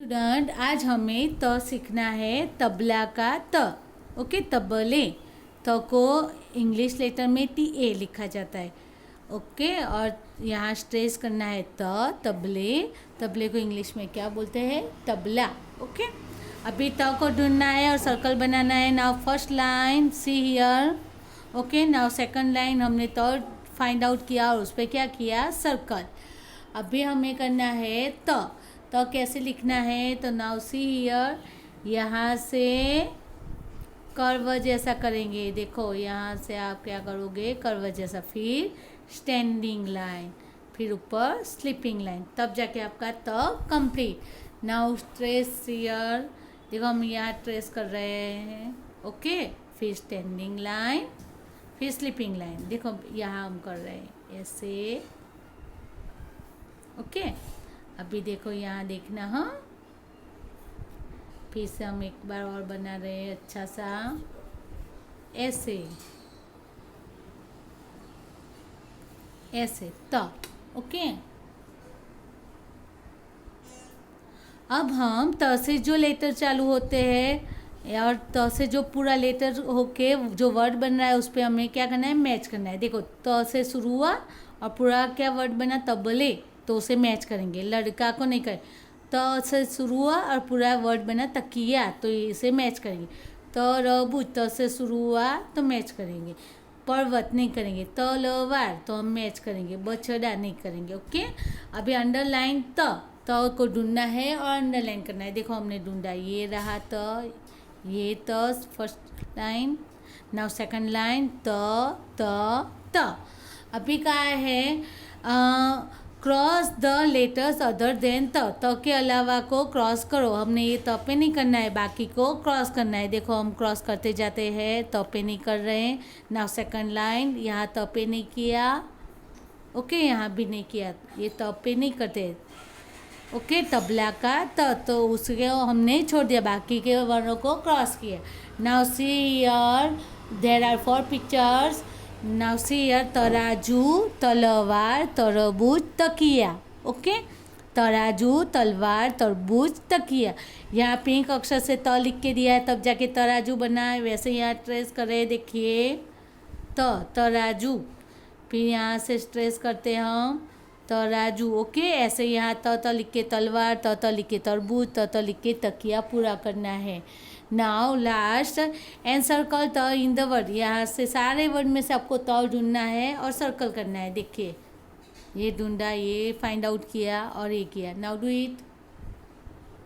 Student, आज हमें त सीखना है तबला का त। ओके, तबले। त को इंग्लिश लेटर में TA लिखा जाता है। ओके, और यहाँ स्ट्रेस करना है तबले। तबले को इंग्लिश में क्या बोलते हैं? तबला। ओके, अभी त को ढूंढना है और सर्कल बनाना है। Now first line see here. Okay, now second line हमने तो फाइंड आउट किया और उस पर क्या किया? सर्कल। अभी हमें करना है तो कैसे लिखना है? तो नाउ सी हियर, यहाँ से कर्व जैसा करेंगे। देखो, यहाँ से आप क्या करोगे? कर्व जैसा, फिर स्टैंडिंग लाइन, फिर ऊपर स्लीपिंग लाइन, तब जाके आपका कंप्लीट। नाउ ट्रेस हियर, देखो हम यहाँ ट्रेस कर रहे हैं। ओके, फिर स्टैंडिंग लाइन, फिर स्लीपिंग लाइन। देखो यहाँ हम कर रहे हैं ऐसे। ओके, अभी देखो यहाँ देखना। हाँ, फिर से हम एक बार और बना रहे हैं अच्छा सा ऐसे ऐसे ओके, अब हम त से जो लेटर चालू होते हैं और त से जो पूरा लेटर होके जो वर्ड बन रहा है उस पर हमें क्या करना है? मैच करना है। देखो, त से शुरू हुआ और पूरा क्या वर्ड बना? तबले, तो उसे मैच करेंगे। लड़का को नहीं करें। त से शुरू हुआ और पूरा वर्ड बना तकिया, तो इसे मैच करेंगे। तरबूज, त से शुरू हुआ तो मैच करेंगे। पर्वत नहीं करेंगे। तलवार, तो हम मैच करेंगे। बछड़ा नहीं करेंगे। ओके, अभी अंडरलाइन त को ढूंढना है और अंडरलाइन करना है। देखो हमने ढूंढा, ये रहा ये first line. Now second line त अभी कहा है cross the letters other than त के अलावा को क्रॉस करो। हमने ये त पे नहीं करना है, बाकी को क्रॉस करना है। देखो हम क्रॉस करते जाते हैं, त पे नहीं कर रहे हैं। नाउ सेकंड लाइन, यहाँ त पे नहीं किया। ओके, यहाँ भी नहीं किया, ये त पे नहीं करते। ओके, तबला का तो उसके हमने छोड़ दिया, बाकी के वर्णों को क्रॉस किया। Now see here, there are 4 pictures. Now see here, तराजू, तलवार, तरबूज, तकिया। ओके, तराजू, तलवार, तरबूज, तकिया। यहाँ पिंक अक्षर से त लिख के दिया है, तब जाके तराजू बना है। वैसे यहाँ ट्रेस कर रहे, देखिए तराजू, फिर यहाँ से स्ट्रेस करते हैं हम तराजू। ओके, ऐसे यहाँ त लिख के तलवार, त लिख के तरबूज, त लिख के तकिया पूरा करना है। नाउ लास्ट एंड सर्कल त इन द वर्ड। यहाँ से सारे वर्ड में से आपको त ढूंढना है और सर्कल करना है। देखिए, ये ढूंढा, ये फाइंड आउट किया और ये किया। Now do it.